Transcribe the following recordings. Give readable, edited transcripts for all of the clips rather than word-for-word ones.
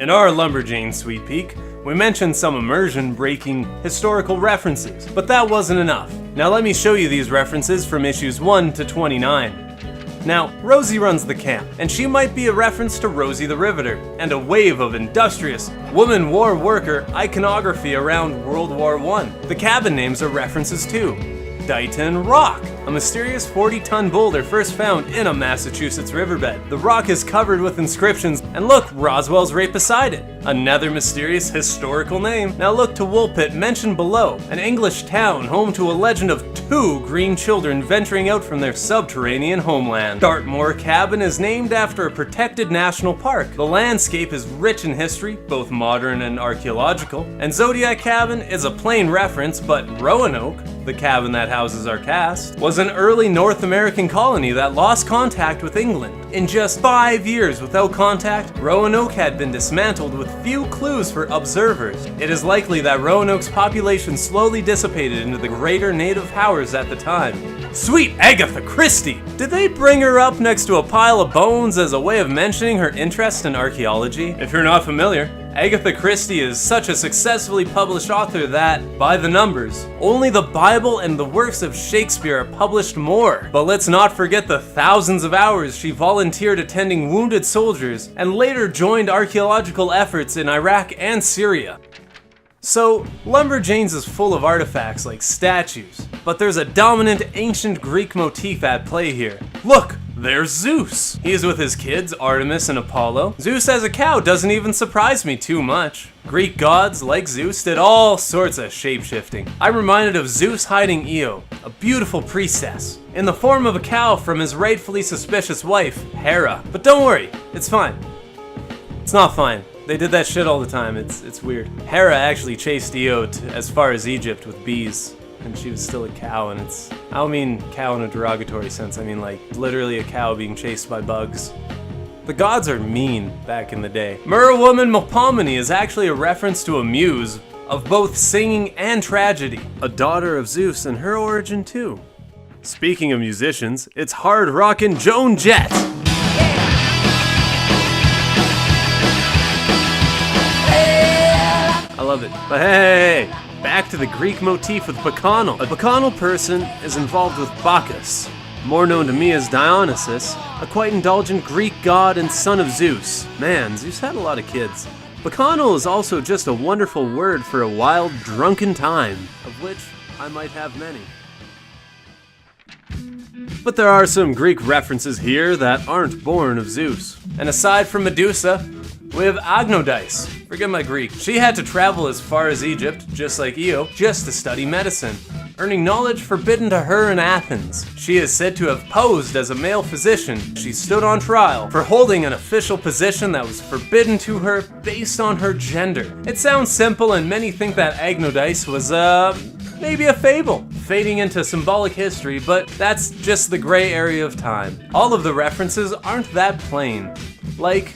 In our Lumberjanes Sweet Peek, we mentioned some immersion-breaking historical references, but that wasn't enough. Now let me show you these references from issues 1 to 29. Now, Rosie runs the camp, and she might be a reference to Rosie the Riveter, and a wave of industrious, woman war worker iconography around World War I. The cabin names are references too. Dighton Rock, a mysterious 40-ton boulder first found in a Massachusetts riverbed. The rock is covered with inscriptions, and look, Roswell's right beside it. Another mysterious historical name. Now look to Woolpit mentioned below, an English town home to a legend of 2 green children venturing out from their subterranean homeland. Dartmoor Cabin is named after a protected national park. The landscape is rich in history, both modern and archaeological. And Zodiac Cabin is a plain reference, but Roanoke, the cabin that houses our cast, was an early North American colony that lost contact with England. In just 5 years without contact, Roanoke had been dismantled with few clues for observers. It is likely that Roanoke's population slowly dissipated into the greater native powers at the time. Sweet Agatha Christie! Did they bring her up next to a pile of bones as a way of mentioning her interest in archaeology? If you're not familiar, Agatha Christie is such a successfully published author that, by the numbers, only the Bible and the works of Shakespeare are published more. But let's not forget the thousands of hours she volunteered attending wounded soldiers and later joined archaeological efforts in Iraq and Syria. So, Lumberjanes is full of artifacts like statues, but there's a dominant ancient Greek motif at play here. Look! There's Zeus. He's with his kids, Artemis and Apollo. Zeus as a cow doesn't even surprise me too much. Greek gods, like Zeus, did all sorts of shape-shifting. I'm reminded of Zeus hiding Io, a beautiful priestess, in the form of a cow from his rightfully suspicious wife, Hera. But don't worry, it's fine. It's not fine. They did that shit all the time, it's weird. Hera actually chased Io as far as Egypt with bees, and she was still a cow, and I don't mean cow in a derogatory sense, I mean like literally a cow being chased by bugs. The gods are mean back in the day. Merwoman Melpomene is actually a reference to a muse of both singing and tragedy, a daughter of Zeus and her origin too. Speaking of musicians, it's hard rockin' Joan Jett. I love it. But hey, back to the Greek motif with bacchanal. A bacchanal person is involved with Bacchus, more known to me as Dionysus, a quite indulgent Greek god and son of Zeus. Man, Zeus had a lot of kids. Bacchanal is also just a wonderful word for a wild, drunken time, of which I might have many. But there are some Greek references here that aren't born of Zeus. And aside from Medusa, we have Agnodice. Forget my Greek. She had to travel as far as Egypt, just like Io, just to study medicine, earning knowledge forbidden to her in Athens. She is said to have posed as a male physician. She stood on trial for holding an official position that was forbidden to her based on her gender. It sounds simple, and many think that Agnodice was, maybe a fable, fading into symbolic history, but that's just the gray area of time. All of the references aren't that plain. Like,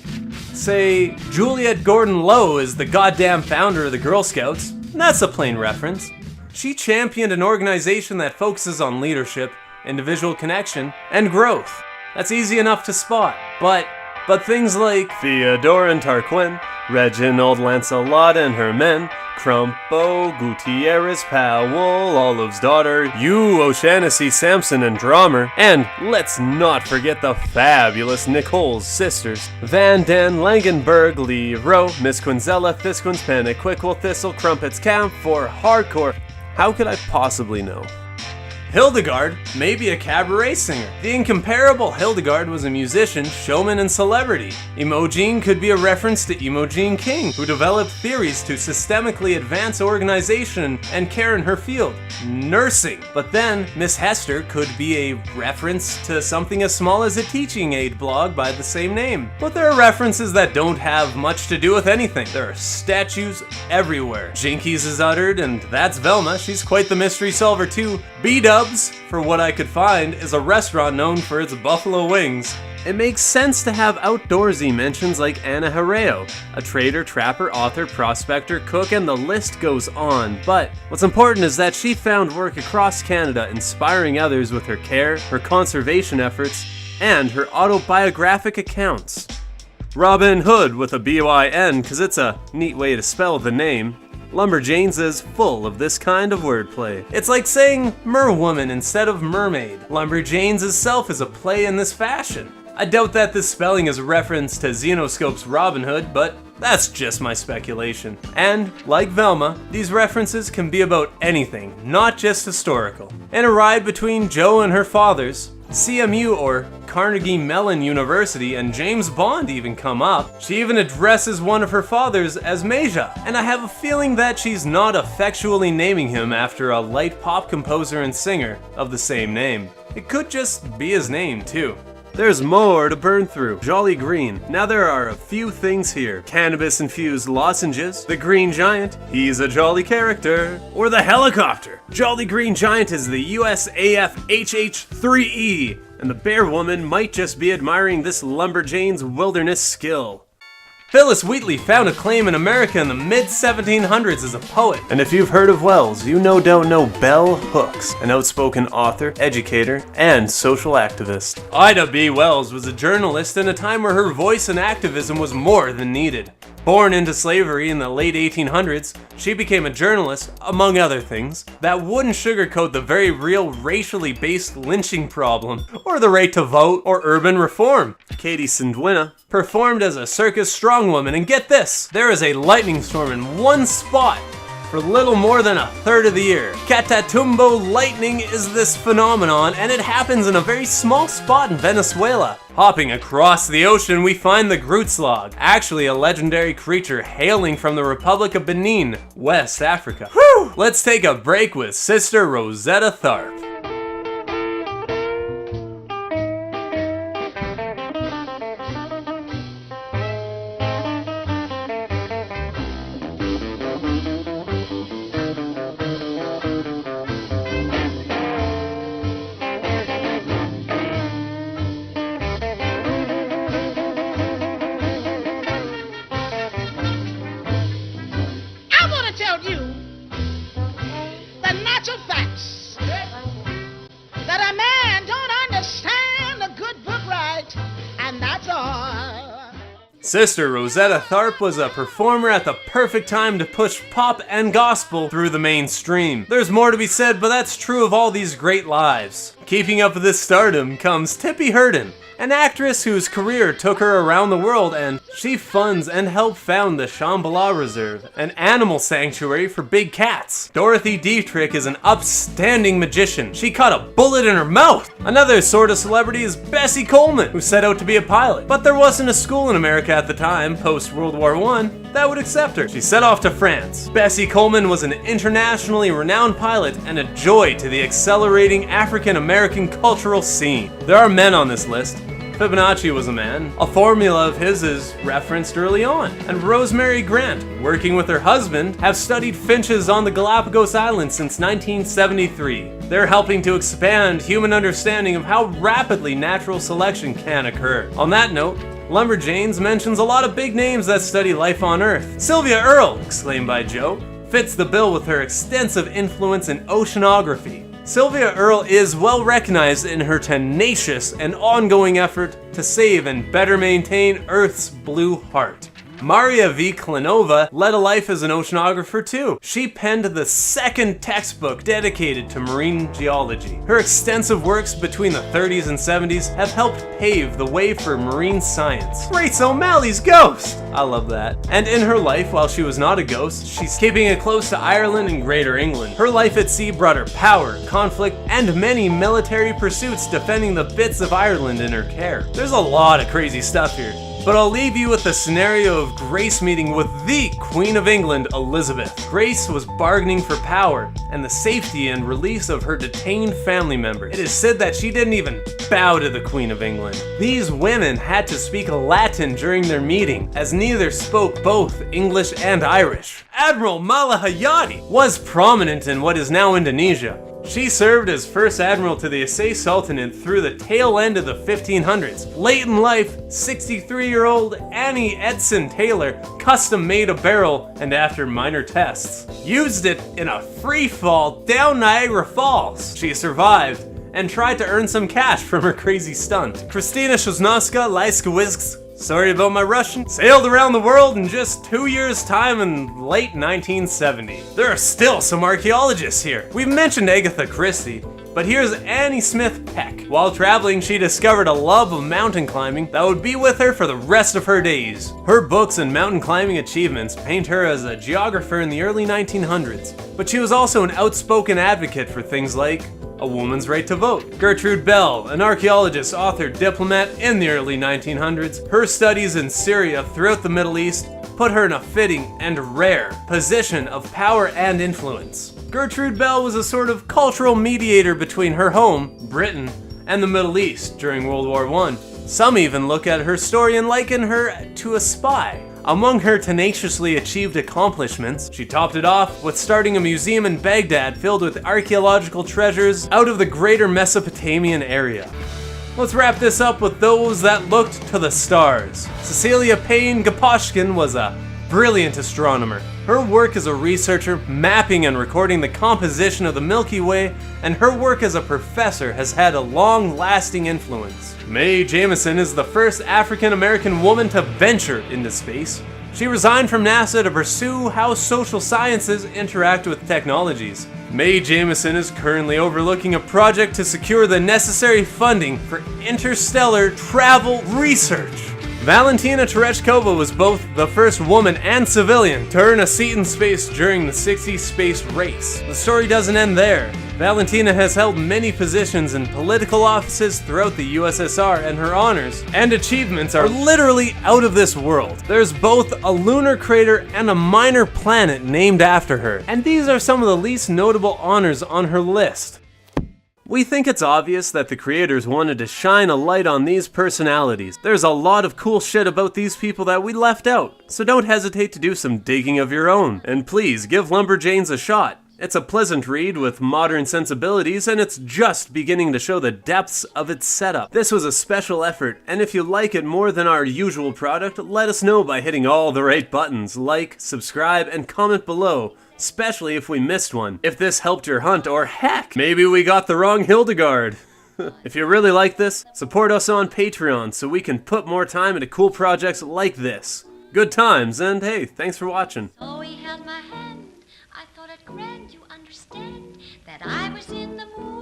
say, Juliet Gordon Lowe is the goddamn founder of the Girl Scouts. That's a plain reference. She championed an organization that focuses on leadership, individual connection, and growth. That's easy enough to spot. But things like Theodore and Tarquin, Reginald Lancelot and her men, Crumpo, Gutierrez Powell, Olive's daughter, Hugh O'Shanassy, Samson and Dromer, and let's not forget the fabulous Nicole's sisters, Van Dan, Langenberg, Lee Rowe, Miss Quinzella, Thisquins, Peniquickle, Thistle, Crumpets, Camp for hardcore. How could I possibly know? Hildegard may be a cabaret singer. The incomparable Hildegard was a musician, showman, and celebrity. Imogen could be a reference to Imogen King, who developed theories to systemically advance organization and care in her field, nursing. But then, Miss Hester could be a reference to something as small as a teaching aid blog by the same name. But there are references that don't have much to do with anything. There are statues everywhere. Jinkies is uttered, and that's Velma. She's quite the mystery solver too. B-Dubs, for what I could find, is a restaurant known for its buffalo wings. It makes sense to have outdoorsy mentions like Anna Hareo, a trader, trapper, author, prospector, cook, and the list goes on. But what's important is that she found work across Canada inspiring others with her care, her conservation efforts, and her autobiographic accounts. Robin Hood with a B-Y-N, cause it's a neat way to spell the name. Lumberjanes is full of this kind of wordplay. It's like saying merwoman instead of mermaid. Lumberjanes itself is a play in this fashion. I doubt that this spelling is a reference to Xenoscope's Robin Hood, but that's just my speculation. And, like Velma, these references can be about anything, not just historical. In a ride between Jo and her fathers, CMU or Carnegie Mellon University and James Bond even come up. She even addresses one of her fathers as Meja, and I have a feeling that she's not effectually naming him after a light pop composer and singer of the same name. It could just be his name too. There's more to burn through. Jolly Green. Now there are a few things here. Cannabis-infused lozenges. The Green Giant. He's a jolly character. Or the helicopter. Jolly Green Giant is the USAF HH-3E. And the Bear Woman might just be admiring this Lumberjane's wilderness skill. Phyllis Wheatley found acclaim in America in the mid-1700s as a poet. And if you've heard of Wells, you no doubt know Bell Hooks, an outspoken author, educator, and social activist. Ida B. Wells was a journalist in a time where her voice and activism was more than needed. Born into slavery in the late 1800s, she became a journalist, among other things, that wouldn't sugarcoat the very real racially based lynching problem, or the right to vote, or urban reform. Katie Sindwina performed as a circus strongwoman, and get this, there is a lightning storm in one spot for little more than a third of the year. Catatumbo lightning is this phenomenon, and it happens in a very small spot in Venezuela. Hopping across the ocean, we find the Grootslog, actually a legendary creature hailing from the Republic of Benin, West Africa. Whew! Let's take a break with Sister Rosetta Tharpe. Sister Rosetta Tharpe was a performer at the perfect time to push pop and gospel through the mainstream. There's more to be said, but that's true of all these great lives. Keeping up with this stardom comes Tippi Hedren, an actress whose career took her around the world, and she funds and helped found the Shambhala Reserve, an animal sanctuary for big cats. Dorothy Dietrich is an upstanding magician. She caught a bullet in her mouth. Another sorta celebrity is Bessie Coleman, who set out to be a pilot. But there wasn't a school in America at the time, post-World War I, that would accept her. She set off to France. Bessie Coleman was an internationally renowned pilot and a joy to the accelerating African-American cultural scene. There are men on this list. Fibonacci was a man. A formula of his is referenced early on. And Rosemary Grant, working with her husband, have studied finches on the Galapagos Islands since 1973. They're helping to expand human understanding of how rapidly natural selection can occur. On that note, Lumberjanes mentions a lot of big names that study life on Earth. Sylvia Earle, exclaimed by Jo, fits the bill with her extensive influence in oceanography. Sylvia Earle is well recognized in her tenacious and ongoing effort to save and better maintain Earth's blue heart. Maria V. Klinova led a life as an oceanographer too. She penned the second textbook dedicated to marine geology. Her extensive works between the 30s and 70s have helped pave the way for marine science. Grace O'Malley's ghost! I love that. And in her life, while she was not a ghost, she's keeping it close to Ireland and Greater England. Her life at sea brought her power, conflict, and many military pursuits defending the bits of Ireland in her care. There's a lot of crazy stuff here. But I'll leave you with the scenario of Grace meeting with the Queen of England, Elizabeth. Grace was bargaining for power and the safety and release of her detained family members. It is said that she didn't even bow to the Queen of England. These women had to speak Latin during their meeting, as neither spoke both English and Irish. Admiral Malahayati was prominent in what is now Indonesia. She served as first admiral to the Aceh Sultanate through the tail end of the 1500s. Late in life, 63-year-old Annie Edson Taylor custom made a barrel and after minor tests, used it in a free fall down Niagara Falls. She survived and tried to earn some cash from her crazy stunt. Kristina Sosnowska Laiskiewicz Sorry about my Russian. Sailed around the world in just 2 years' time in late 1970. There are still some archaeologists here. We've mentioned Agatha Christie, but here's Annie Smith Peck. While traveling, she discovered a love of mountain climbing that would be with her for the rest of her days. Her books and mountain climbing achievements paint her as a geographer in the early 1900s, but she was also an outspoken advocate for things like a woman's right to vote. Gertrude Bell, an archaeologist, author, diplomat in the early 1900s, her studies in Syria throughout the Middle East put her in a fitting and rare position of power and influence. Gertrude Bell was a sort of cultural mediator between her home, Britain, and the Middle East during World War I. Some even look at her story and liken her to a spy. Among her tenaciously achieved accomplishments, she topped it off with starting a museum in Baghdad filled with archaeological treasures out of the greater Mesopotamian area. Let's wrap this up with those that looked to the stars. Cecilia Payne-Gaposchkin was a brilliant astronomer. Her work as a researcher, mapping and recording the composition of the Milky Way, and her work as a professor has had a long-lasting influence. Mae Jemison is the first African-American woman to venture into space. She resigned from NASA to pursue how social sciences interact with technologies. Mae Jemison is currently overlooking a project to secure the necessary funding for interstellar travel research. Valentina Tereshkova was both the first woman and civilian to earn a seat in space during the 60s space race. The story doesn't end there. Valentina has held many positions in political offices throughout the USSR, and her honors and achievements are literally out of this world. There's both a lunar crater and a minor planet named after her, and these are some of the least notable honors on her list. We think it's obvious that the creators wanted to shine a light on these personalities. There's a lot of cool shit about these people that we left out, so don't hesitate to do some digging of your own. And please, give Lumberjanes a shot. It's a pleasant read with modern sensibilities, and it's just beginning to show the depths of its setup. This was a special effort, and if you like it more than our usual product, let us know by hitting all the right buttons, like, subscribe, and comment below. Especially if we missed one. If this helped your hunt, or heck, maybe we got the wrong Hildegard. If you really like this, support us on Patreon so we can put more time into cool projects like this. Good times, and hey, thanks for watching. Oh, he held my hand. I thought it grand to understand that I was in the mood.